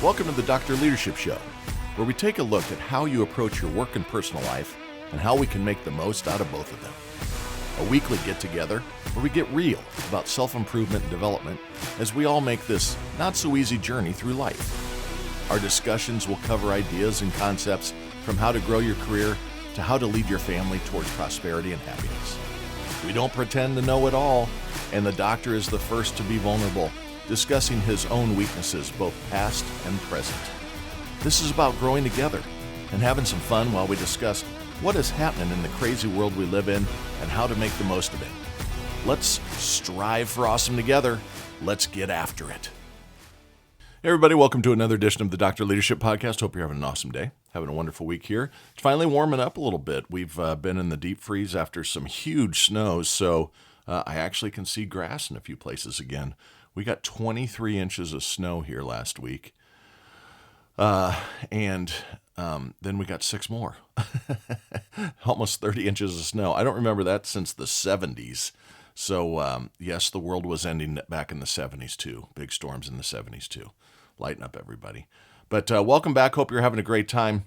Welcome to the Dr. Leadership Show, where we take a look at how you approach your work and personal life and how we can make the most out of both of them. A weekly get-together where we get real about self-improvement and development as we all make this not-so-easy journey through life. Our discussions will cover ideas and concepts from how to grow your career to how to lead your family towards prosperity and happiness. We don't pretend to know it all, and the doctor is the first to be vulnerable, discussing his own weaknesses, both past and present. This is about growing together and having some fun while we discuss what is happening in the crazy world we live in and how to make the most of it. Let's strive for awesome together. Let's get after it. Hey everybody, welcome to another edition of the Dr. Leadership Podcast. Hope you're having an awesome day, having a wonderful week here. It's finally warming up a little bit. We've been in the deep freeze after some huge snows, so I actually can see grass in a few places again. We got 23 inches of snow here last week, and then we got 6 more. Almost 30 inches of snow. I don't remember that since the 70s. So, yes, the world was ending back in the 70s too. Big storms in the 70s too. Lighten up, everybody. But welcome back. Hope you're having a great time.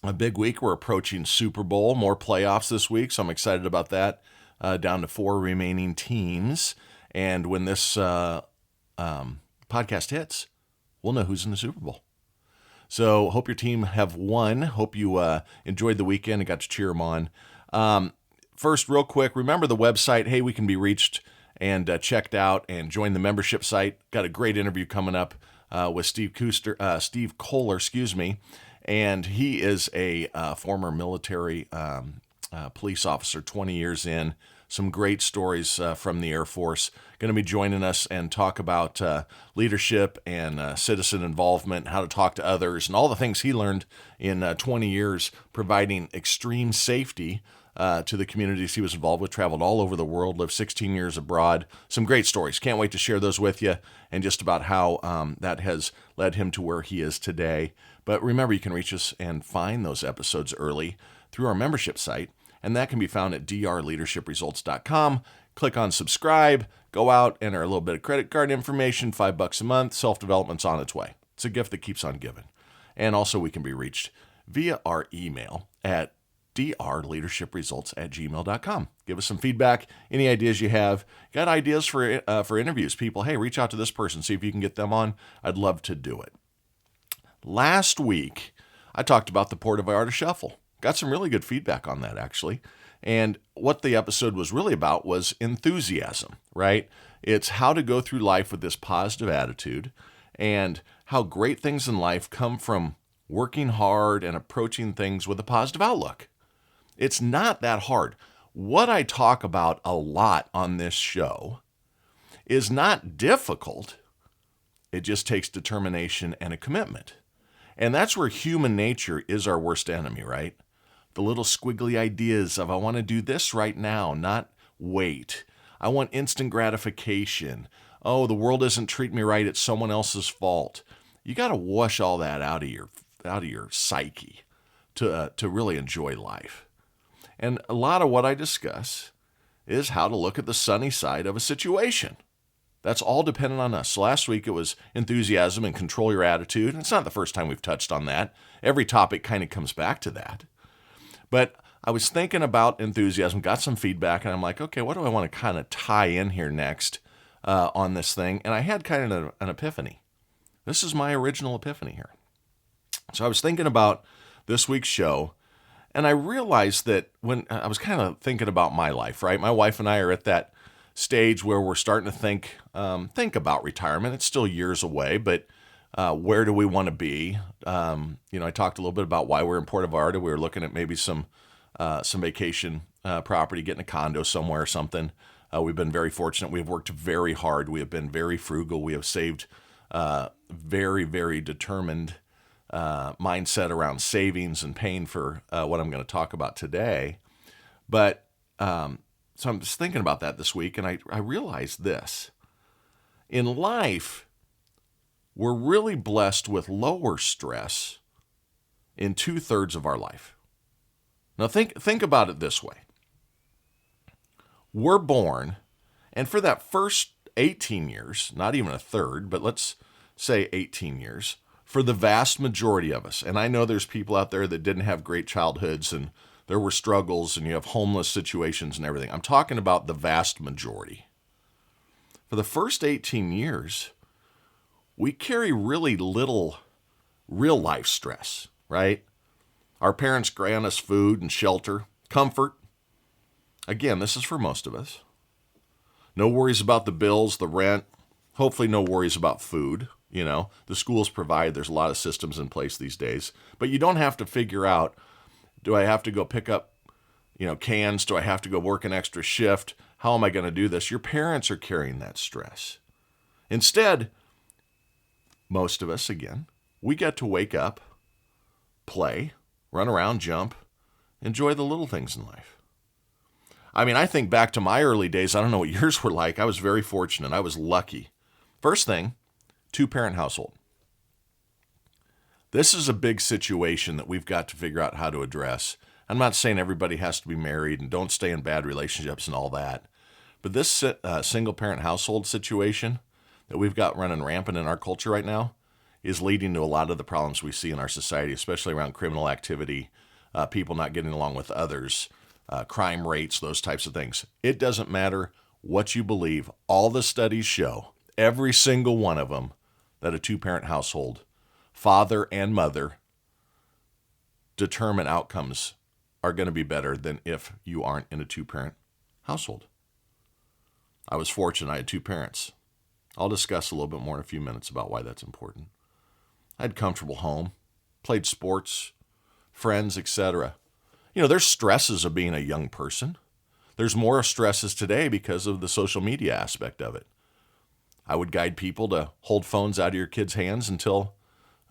A big week. We're approaching Super Bowl. More playoffs this week, so I'm excited about that. Down to 4 remaining teams. And when this podcast hits, we'll know who's in the Super Bowl. So hope your team have won. Hope you enjoyed the weekend and got to cheer them on. First, real quick, remember the website. Hey, we can be reached and checked out and join the membership site. Got a great interview coming up with Steve Kohler, and he is a former military police officer, 20 years in. Some great stories from the Air Force. Going to be joining us and talk about leadership and citizen involvement, how to talk to others, and all the things he learned in 20 years providing extreme safety to the communities he was involved with. Traveled all over the world, lived 16 years abroad. Some great stories. Can't wait to share those with you and just about how that has led him to where he is today. But remember, you can reach us and find those episodes early through our membership site. And that can be found at drleadershipresults.com. Click on subscribe, go out, enter a little bit of credit card information, $5 a month. Self-development's on its way. It's a gift that keeps on giving. And also we can be reached via our email at drleadershipresults@gmail.com. Give us some feedback, any ideas you have. Got ideas for interviews, people? Hey, reach out to this person, see if you can get them on. I'd love to do it. Last week, I talked about the Port of Vallarta Shuffle. Got some really good feedback on that, actually. And what the episode was really about was enthusiasm, right? It's how to go through life with this positive attitude and how great things in life come from working hard and approaching things with a positive outlook. It's not that hard. What I talk about a lot on this show is not difficult. It just takes determination and a commitment. And that's where human nature is our worst enemy, right? The little squiggly ideas of I want to do this right now, not wait. I want instant gratification. Oh, the world isn't treating me right. It's someone else's fault. You got to wash all that out of your psyche to really enjoy life. And a lot of what I discuss is how to look at the sunny side of a situation. That's all dependent on us. So last week it was enthusiasm and control your attitude. And it's not the first time we've touched on that. Every topic kind of comes back to that. But I was thinking about enthusiasm, got some feedback, and I'm like, okay, what do I want to kind of tie in here next on this thing? And I had kind of an epiphany. This is my original epiphany here. So I was thinking about this week's show, and I realized that when I was kind of thinking about my life, right? My wife and I are at that stage where we're starting to think about retirement. It's still years away, but where do we want to be? I talked a little bit about why we're in Port of Vallarta. We were looking at maybe some vacation property, getting a condo somewhere or something. We've been very fortunate. We've worked very hard. We have been very frugal. We have saved very, very determined mindset around savings and paying for what I'm going to talk about today. But so I'm just thinking about that this week, and I realized this. In life, we're really blessed with lower stress in 2/3 of our life. Now think about it this way. We're born, and for that first 18 years, not even a third, but let's say 18 years, for the vast majority of us, and I know there's people out there that didn't have great childhoods and there were struggles and you have homeless situations and everything. I'm talking about the vast majority. For the first 18 years, we carry really little real life stress, right? Our parents grant us food and shelter, comfort. Again, this is for most of us. No worries about the bills, the rent. Hopefully no worries about food. The schools provide, there's a lot of systems in place these days. But you don't have to figure out, do I have to go pick up, cans? Do I have to go work an extra shift? How am I going to do this? Your parents are carrying that stress. Instead, most of us, again, we get to wake up, play, run around, jump, enjoy the little things in life. I think back to my early days. I don't know what yours were like. I was very fortunate. I was lucky. First thing, 2-parent household. This is a big situation that we've got to figure out how to address. I'm not saying everybody has to be married and don't stay in bad relationships and all that. But this single-parent household situation that we've got running rampant in our culture right now is leading to a lot of the problems we see in our society, especially around criminal activity, people not getting along with others, crime rates, those types of things. It doesn't matter what you believe. All the studies show, every single one of them, that a 2-parent household, father and mother, determine outcomes are going to be better than if you aren't in a 2-parent household. I was fortunate. I had 2 parents. I'll discuss a little bit more in a few minutes about why that's important. I had a comfortable home, played sports, friends, etc. There's stresses of being a young person. There's more stresses today because of the social media aspect of it. I would guide people to hold phones out of your kids' hands until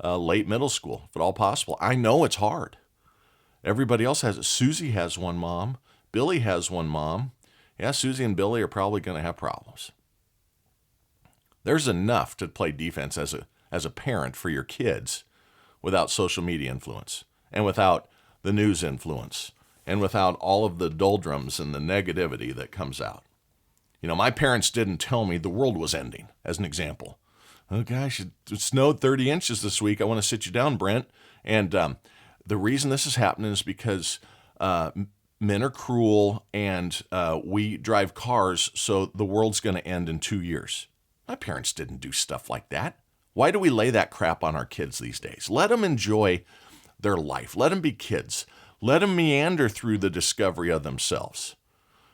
late middle school, if at all possible. I know it's hard. Everybody else has it. Susie has one mom. Billy has one mom. Yeah, Susie and Billy are probably going to have problems. There's enough to play defense as a parent for your kids without social media influence and without the news influence and without all of the doldrums and the negativity that comes out. My parents didn't tell me the world was ending, as an example. Oh, gosh, it snowed 30 inches this week. I want to sit you down, Brent. And the reason this is happening is because men are cruel and we drive cars, so the world's going to end in 2 years. My parents didn't do stuff like that. Why do we lay that crap on our kids these days? Let them enjoy their life. Let them be kids. Let them meander through the discovery of themselves.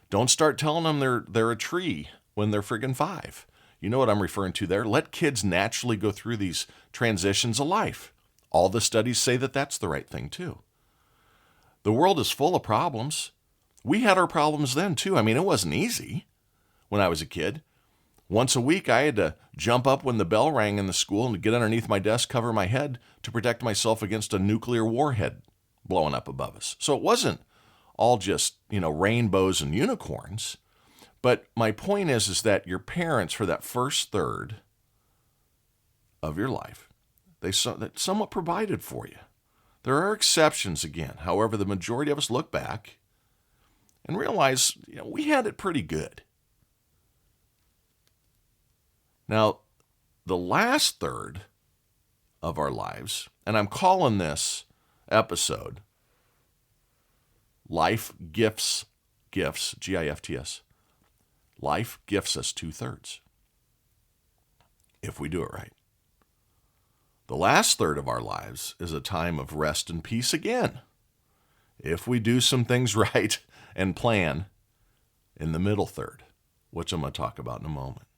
Don't start telling them they're a tree when they're friggin' 5. You know what I'm referring to there. Let kids naturally go through these transitions of life. All the studies say that that's the right thing too. The world is full of problems. We had our problems then too. It wasn't easy when I was a kid. Once a week, I had to jump up when the bell rang in the school and get underneath my desk, cover my head to protect myself against a nuclear warhead blowing up above us. So it wasn't all just, rainbows and unicorns. But my point is that your parents, for that first third of your life, they somewhat provided for you. There are exceptions again. However, the majority of us look back and realize, we had it pretty good. Now, the last third of our lives, and I'm calling this episode Life Gifts, Gifts. Life gifts us 2/3 if we do it right. The last third of our lives is a time of rest and peace again, if we do some things right and plan in the middle third, which I'm going to talk about in a moment.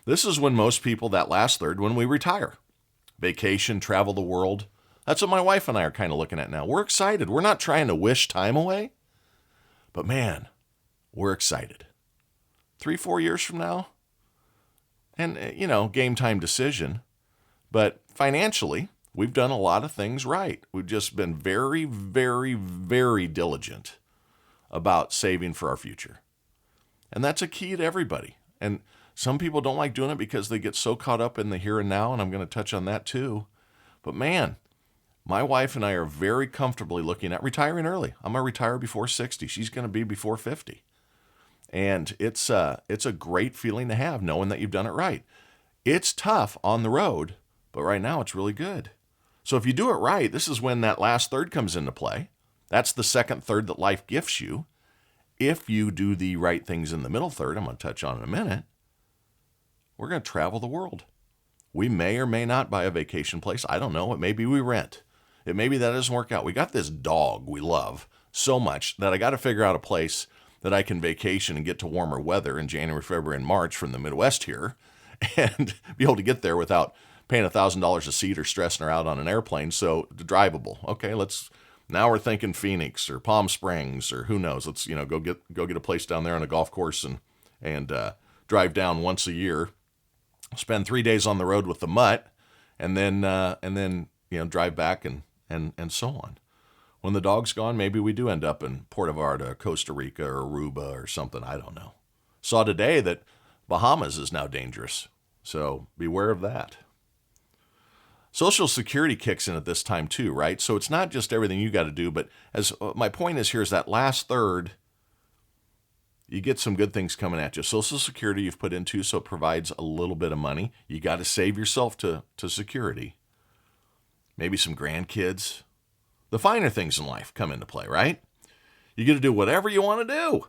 This is when most people, that last third, when we retire. Vacation, travel the world. That's what my wife and I are kind of looking at now. We're excited. We're not trying to wish time away, but man, we're excited. 3-4 years from now, and game time decision, but financially, we've done a lot of things right. We've just been very, very, very diligent about saving for our future. And that's a key to everybody. And some people don't like doing it because they get so caught up in the here and now, and I'm going to touch on that too. But man, my wife and I are very comfortably looking at retiring early. I'm going to retire before 60. She's going to be before 50. And it's a great feeling to have, knowing that you've done it right. It's tough on the road, But right now it's really good. So if you do it right, this is when that last third comes into play. That's the second third that life gifts you. If you do the right things in the middle third, I'm going to touch on in a minute, we're going to travel the world. We may or may not buy a vacation place. I don't know. It may be we rent. It may be that doesn't work out. We got this dog we love so much that I got to figure out a place that I can vacation and get to warmer weather in January, February, and March from the Midwest here and be able to get there without paying $1,000 a seat or stressing her out on an airplane. So drivable. Okay, now we're thinking Phoenix or Palm Springs or who knows. Let's go get a place down there on a golf course and drive down once a year, spend 3 days on the road with the mutt, and then drive back and so on. When the dog's gone, maybe we do end up in Puerto Vallarta, Costa Rica, or Aruba or something. I don't know. Saw today that Bahamas is now dangerous, so beware of that. Social Security kicks in at this time too, right? So it's not just everything you got to do, but as my point is here is that last third, you get some good things coming at you. Social Security you've put into, so it provides a little bit of money. You got to save yourself to security. Maybe some grandkids. The finer things in life come into play, right? You get to do whatever you want to do.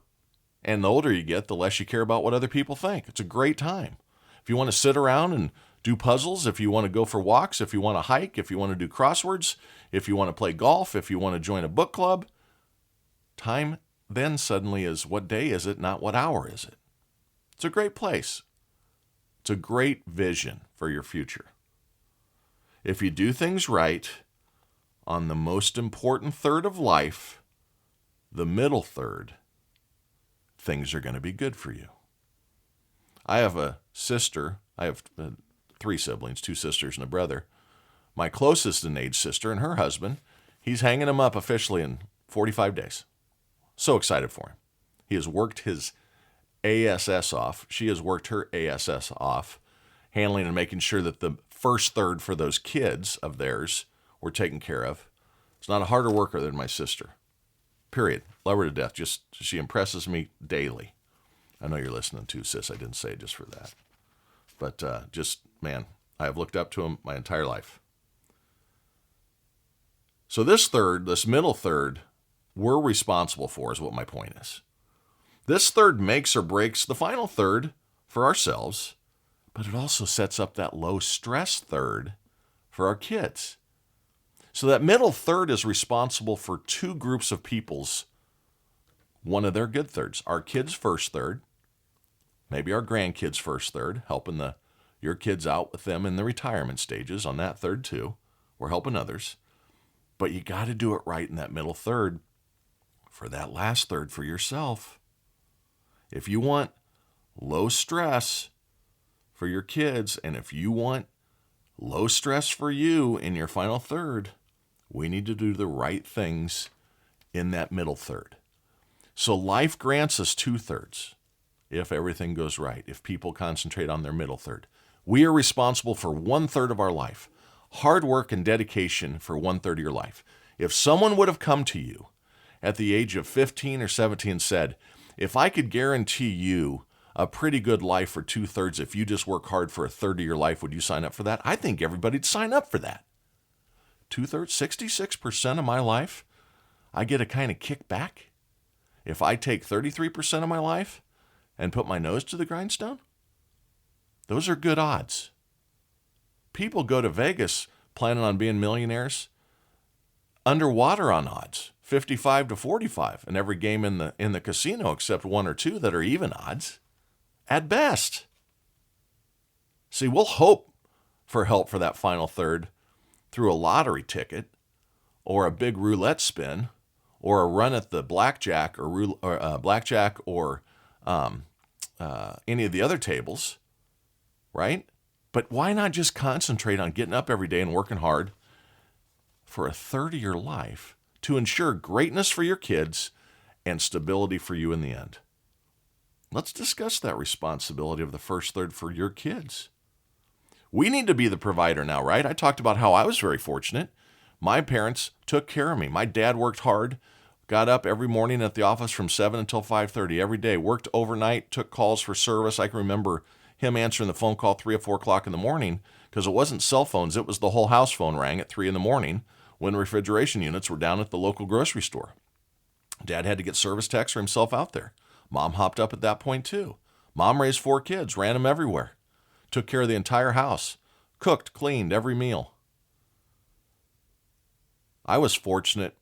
And the older you get, the less you care about what other people think. It's a great time. If you want to sit around and do puzzles, if you want to go for walks, if you want to hike, if you want to do crosswords, if you want to play golf, if you want to join a book club, time then suddenly is what day is it, not what hour is it. It's a great place. It's a great vision for your future. If you do things right on the most important third of life, the middle third, things are going to be good for you. I have a sister. I have 3 siblings, 2 sisters and a brother. My closest in age sister and her husband, he's hanging him up officially in 45 days. So excited for him. He has worked his ASS off. She has worked her ASS off, handling and making sure that the first third for those kids of theirs were taken care of. It's not a harder worker than my sister. Period. Love her to death. Just she impresses me daily. I know you're listening too, sis. I didn't say it just for that. But man, I have looked up to him my entire life. So this middle third, we're responsible for is what my point is. This third makes or breaks the final third for ourselves, but it also sets up that low stress third for our kids. So that middle third is responsible for 2 groups of people's, one of their good thirds. Our kids' first third, maybe our grandkids' first third, helping your kids out with them in the retirement stages on that third too. We're helping others. But you got to do it right in that middle third for that last third for yourself. If you want low stress for your kids, and if you want low stress for you in your final third, we need to do the right things in that middle third. So life grants us 2 thirds if everything goes right, if people concentrate on their middle third. We are responsible for 1/3 of our life. Hard work and dedication for 1/3 of your life. If someone would have come to you at the age of 15 or 17 and said, if I could guarantee you a pretty good life for 2/3 if you just work hard for 1/3 of your life, would you sign up for that? I think everybody'd sign up for that. 2/3, 66% of my life, I get a kind of kickback. If I take 33% of my life and put my nose to the grindstone, those are good odds. People go to Vegas planning on being millionaires underwater on odds, 55 to 45, and every game in the casino except 1 or 2 that are even odds at best. See, we'll hope for help for that final third through a lottery ticket or a big roulette spin or a run at the blackjack or any of the other tables, right? But why not just concentrate on getting up every day and working hard for 1/3 of your life to ensure greatness for your kids and stability for you in the end? Let's discuss that responsibility of the first third for your kids. We need to be the provider now, right? I talked about how I was very fortunate. My parents took care of me. My dad worked hard, got up every morning at the office from 7 until 5:30 every day, worked overnight, took calls for service. I can remember him answering the phone call 3 or 4 o'clock in the morning because it wasn't cell phones. It was the whole house phone rang at 3 in the morning when refrigeration units were down at the local grocery store. Dad had to get service techs or himself out there. Mom hopped up at that point too. Mom raised 4 kids, ran them everywhere, took care of the entire house, cooked, cleaned every meal. I was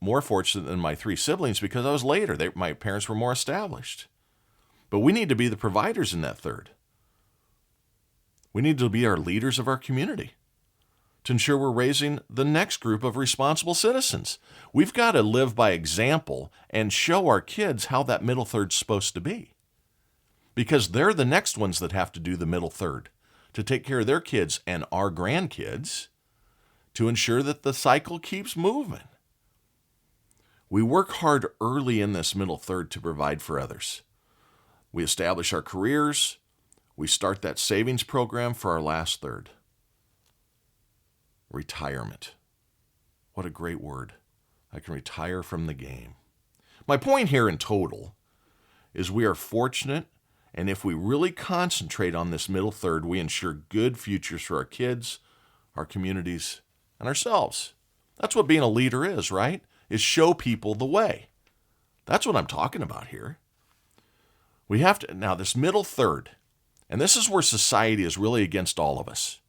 more fortunate than my 3 siblings because I was later. My parents were more established. But we need to be the providers in that third. We need to be our leaders of our community to ensure we're raising the next group of responsible citizens. We've got to live by example and show our kids how that middle third's supposed to be. Because they're the next ones that have to do the middle third, to take care of their kids and our grandkids, to ensure that the cycle keeps moving. We work hard early in this middle third to provide for others. We establish our careers. We start that savings program for our last third. Retirement. What a great word. I can retire from the game. My point here in total is we are fortunate, and if we really concentrate on this middle third, we ensure good futures for our kids, our communities, and ourselves. That's what being a leader is, right? Is show people the way. That's what I'm talking about here. We have to, now this middle third, and this is where society is really against all of us.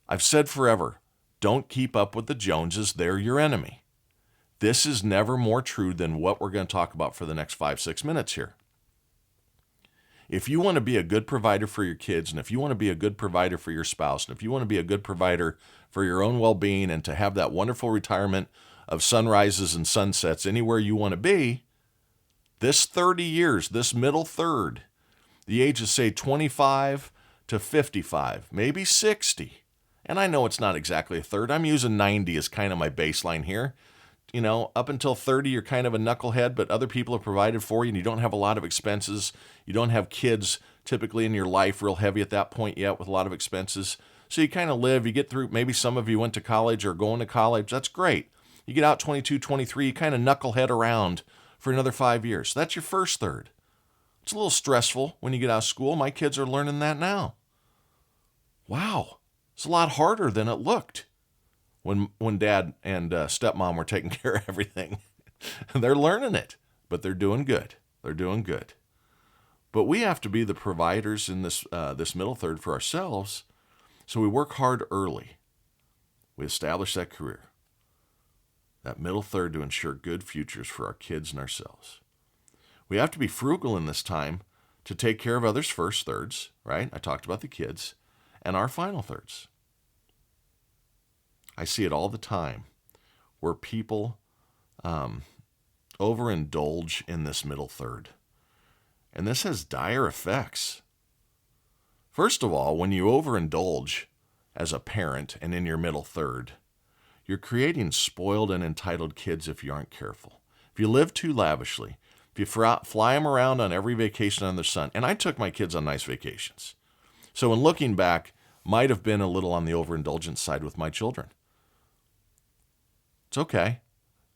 I've said forever, don't keep up with the Joneses, they're your enemy. This is never more true than what we're going to talk about for the next 5-6 minutes here. If you want to be a good provider for your kids, and if you want to be a good provider for your spouse, and if you want to be a good provider for your own well-being and to have that wonderful retirement of sunrises and sunsets anywhere you want to be, this 30 years, this middle third, the ages say 25 to 55, maybe 60. And I know it's not exactly a third. I'm using 90 as kind of my baseline here. You know, up until 30, you're kind of a knucklehead, but other people have provided for you and you don't have a lot of expenses. You don't have kids typically in your life real heavy at that point yet with a lot of expenses. So you kind of live, you get through, maybe some of you went to college or going to college. That's great. You get out 22, 23, you kind of knucklehead around for another 5 years. So that's your first third. It's a little stressful when you get out of school. My kids are learning that now. Wow. It's a lot harder than it looked when dad and stepmom were taking care of everything. They're learning it, but they're doing good. They're doing good. But we have to be the providers in this middle third for ourselves, so we work hard early. We establish that career, that middle third to ensure good futures for our kids and ourselves. We have to be frugal in this time to take care of others' first thirds, right? I talked about the kids, and our final thirds. I see it all the time where people overindulge in this middle third. And this has dire effects. First of all, when you overindulge as a parent and in your middle third, you're creating spoiled and entitled kids if you aren't careful. If you live too lavishly, if you fly them around on every vacation under the sun, and I took my kids on nice vacations. So in looking back, might have been a little on the overindulgence side with my children. It's okay.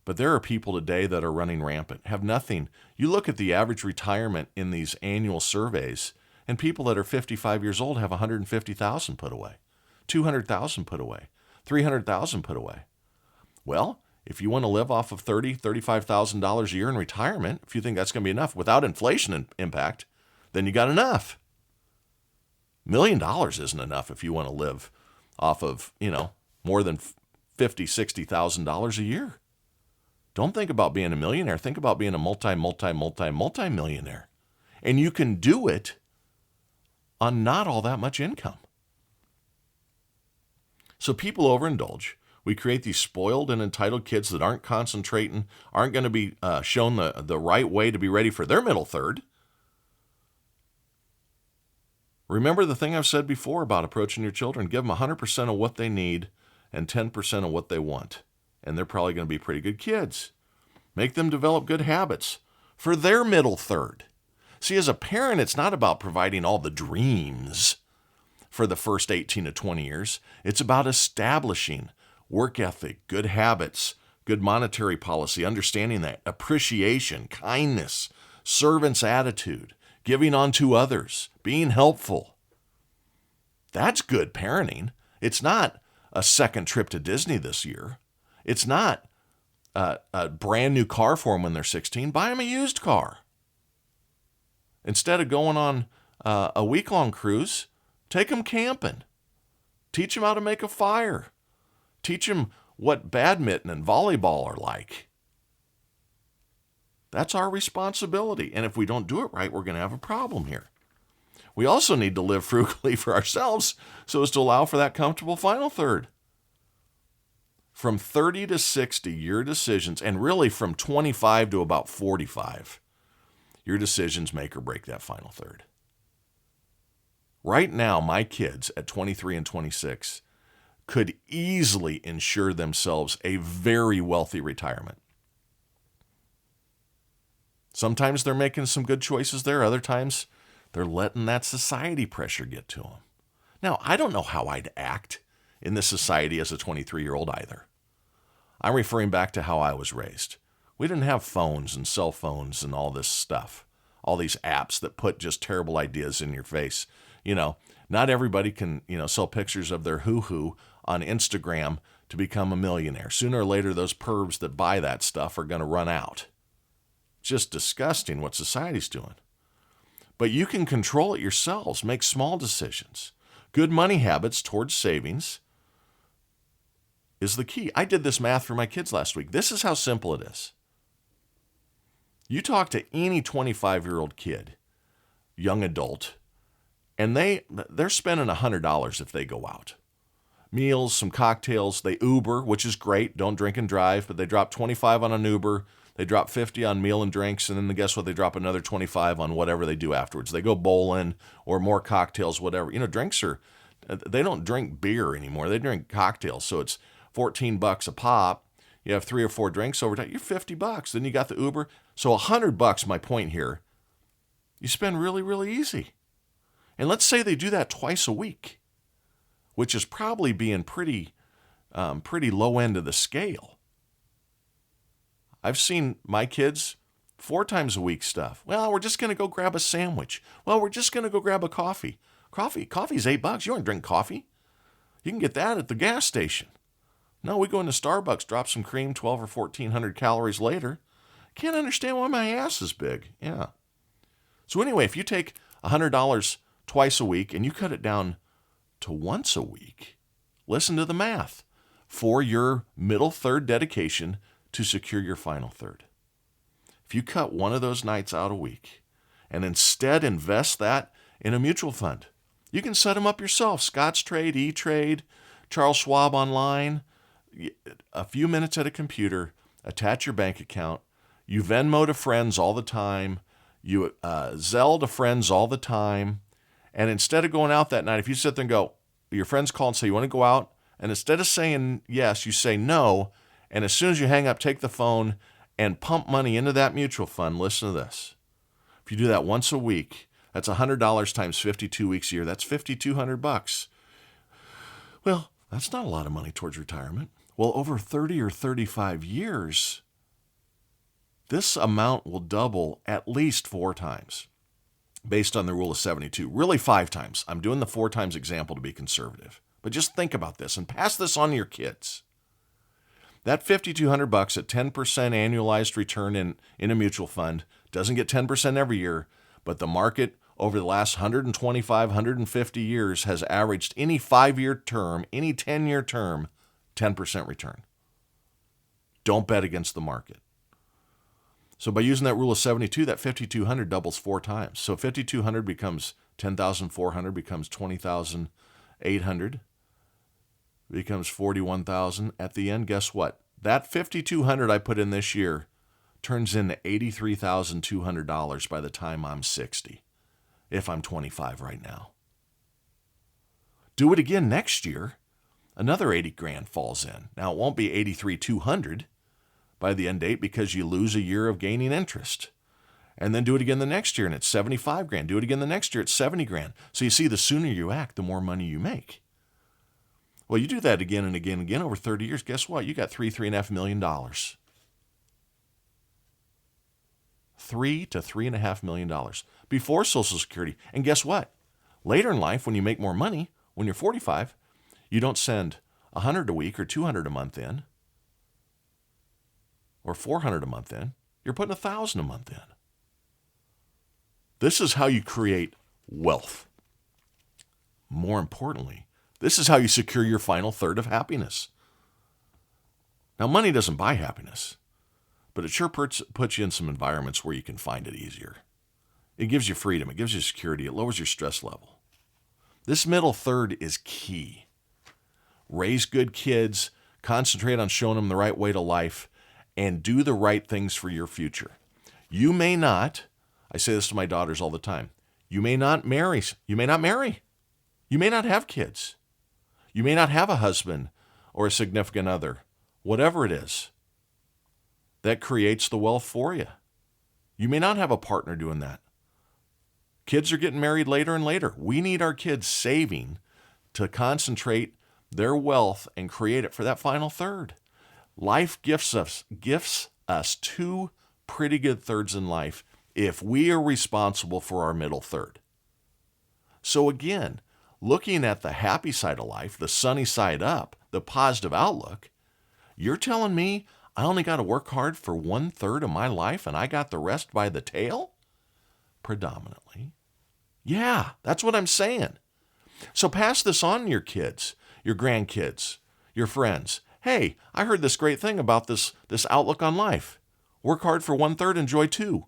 But there are people today that are running rampant, have nothing. You look at the average retirement in these annual surveys, and people that are 55 years old have $150,000 put away, $200,000 put away, $300,000 put away. Well, if you want to live off of $30,000, $35,000 a year in retirement, if you think that's going to be enough without inflation impact, then you got enough. $1 million isn't enough if you want to live off of, more than $50,000, $60,000 a year. Don't think about being a millionaire. Think about being a multi-millionaire. And you can do it on not all that much income. So people overindulge. We create these spoiled and entitled kids that aren't concentrating, aren't going to be shown the right way to be ready for their middle third. Remember the thing I've said before about approaching your children. Give them 100% of what they need and 10% of what they want. And they're probably going to be pretty good kids. Make them develop good habits for their middle third. See, as a parent, it's not about providing all the dreams for the first 18 to 20 years. It's about establishing work ethic, good habits, good monetary policy, understanding that, appreciation, kindness, servant's attitude, giving on to others, being helpful. That's good parenting. It's not a second trip to Disney this year. It's not a brand new car for them when they're 16. Buy them a used car. Instead of going on a week-long cruise, take them camping. Teach them how to make a fire. Teach them what badminton and volleyball are like. That's our responsibility. And if we don't do it right, we're going to have a problem here. We also need to live frugally for ourselves so as to allow for that comfortable final third. From 30 to 60, your decisions, and really from 25 to about 45, your decisions make or break that final third. Right now, my kids at 23 and 26 could easily ensure themselves a very wealthy retirement. Sometimes they're making some good choices there. Other times they're letting that society pressure get to them. Now, I don't know how I'd act in this society as a 23-year-old either. I'm referring back to how I was raised. We didn't have phones and cell phones and all this stuff, all these apps that put just terrible ideas in your face. Not everybody can, sell pictures of their hoo-hoo on Instagram to become a millionaire. Sooner or later, those pervs that buy that stuff are going to run out. Just disgusting what society's doing. But you can control it yourselves. Make small decisions. Good money habits towards savings is the key. I did this math for my kids last week. This is how simple it is. You talk to any 25-year-old kid, young adult, and they're spending $100 if they go out. Meals, some cocktails, they Uber, which is great. Don't drink and drive, but they drop $25 on an Uber. They drop $50 on meal and drinks, and then guess what? They drop another $25 on whatever they do afterwards. They go bowling or more cocktails, whatever. Drinks they don't drink beer anymore. They drink cocktails, so it's $14 a pop. You have 3 or 4 drinks over time. You're $50. Then you got the Uber. So $100, my point here, you spend really, really easy. And let's say they do that twice a week, which is probably being pretty low end of the scale. I've seen my kids 4 times a week stuff. Well, we're just going to go grab a sandwich. Well, we're just going to go grab a coffee. Coffee's $8. You don't drink coffee. You can get that at the gas station. No, we go into Starbucks, drop some cream, 12 or 1,400 calories later. Can't understand why my ass is big. Yeah. So anyway, if you take $100 twice a week and you cut it down to once a week, listen to the math for your middle third dedication to secure your final third. If you cut one of those nights out a week and instead invest that in a mutual fund, you can set them up yourself. Scottrade, E-Trade, Charles Schwab Online, a few minutes at a computer, attach your bank account. You Venmo to friends all the time. You Zelle to friends all the time. And instead of going out that night, if you sit there and go, your friends call and say, you want to go out? And instead of saying yes, you say no. And as soon as you hang up, take the phone and pump money into that mutual fund. Listen to this. If you do that once a week, that's $100 times 52 weeks a year. That's $5,200. Well, that's not a lot of money towards retirement. Well, over 30 or 35 years, this amount will double at least 4 times based on the rule of 72. Really 5 times. I'm doing the 4 times example to be conservative. But just think about this and pass this on to your kids. That $5,200 at 10% annualized return in a mutual fund doesn't get 10% every year, but the market over the last 125, 150 years has averaged any 5-year term, any 10-year term, 10% return. Don't bet against the market. So by using that rule of 72, that 5,200 doubles 4 times. So 5,200 becomes 10,400, becomes 20,800, becomes 41,000. At the end, guess what? That 5,200 I put in this year turns into $83,200 by the time I'm 60, if I'm 25 right now. Do it again next year. Another 80 grand falls in. Now, it won't be 83,200 by the end date because you lose a year of gaining interest. And then do it again the next year and it's 75 grand. Do it again the next year, it's 70 grand. So you see, the sooner you act, the more money you make. Well, you do that again and again and again over 30 years. Guess what? You got $3.5 million. $3 to $3.5 million before Social Security. And guess what? Later in life, when you make more money, When you're 45, you don't send 100 a week or 200 a month in or 400 a month in. You're putting 1,000 a month in. This is how you create wealth. More importantly, this is how you secure your final third of happiness. Now, money doesn't buy happiness, but it sure puts you in some environments where you can find it easier. It gives you freedom. It gives you security. It lowers your stress level. This middle third is key. Raise good kids, concentrate on showing them the right way to life, and do the right things for your future. You may not, I say this to my daughters all the time, you may not marry. You may not have kids. You may not have a husband or a significant other, whatever it is that creates the wealth for you. You may not have a partner doing that. Kids are getting married later and later. We need our kids saving to concentrate their wealth and create it for that final third. Life gifts us two pretty good thirds in life if we are responsible for our middle third. So again, looking at the happy side of life, the sunny side up, the positive outlook, you're telling me I only got to work hard for 1/3 of my life and I got the rest by the tail? Predominantly. Yeah, that's what I'm saying. So pass this on to your kids, your grandkids, your friends. Hey, I heard this great thing about this outlook on life. Work hard for 1/3, enjoy 2.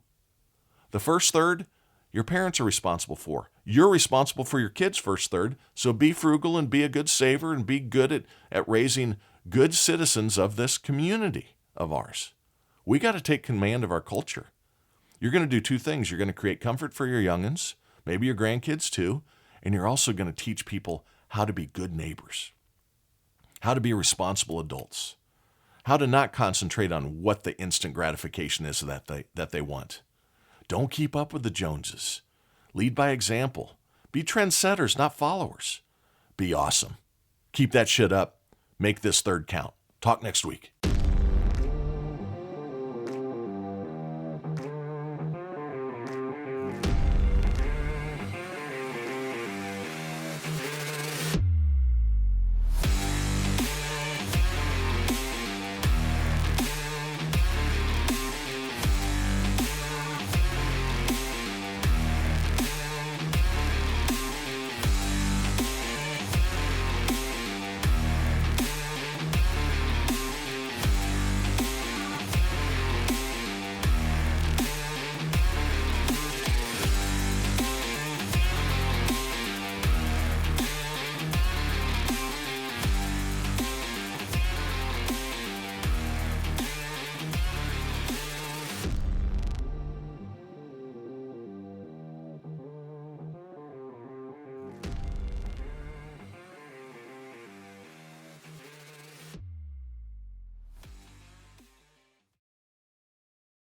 The first third, your parents are responsible for. You're responsible for your kids' first third, so be frugal and be a good saver and be good at raising good citizens of this community of ours. We got to take command of our culture. You're going to do two things. You're going to create comfort for your youngins, maybe your grandkids too, and you're also going to teach people how to be good neighbors, how to be responsible adults, how to not concentrate on what the instant gratification is that they want. Don't keep up with the Joneses. Lead by example. Be trendsetters, not followers. Be awesome. Keep that shit up. Make this third count. Talk next week.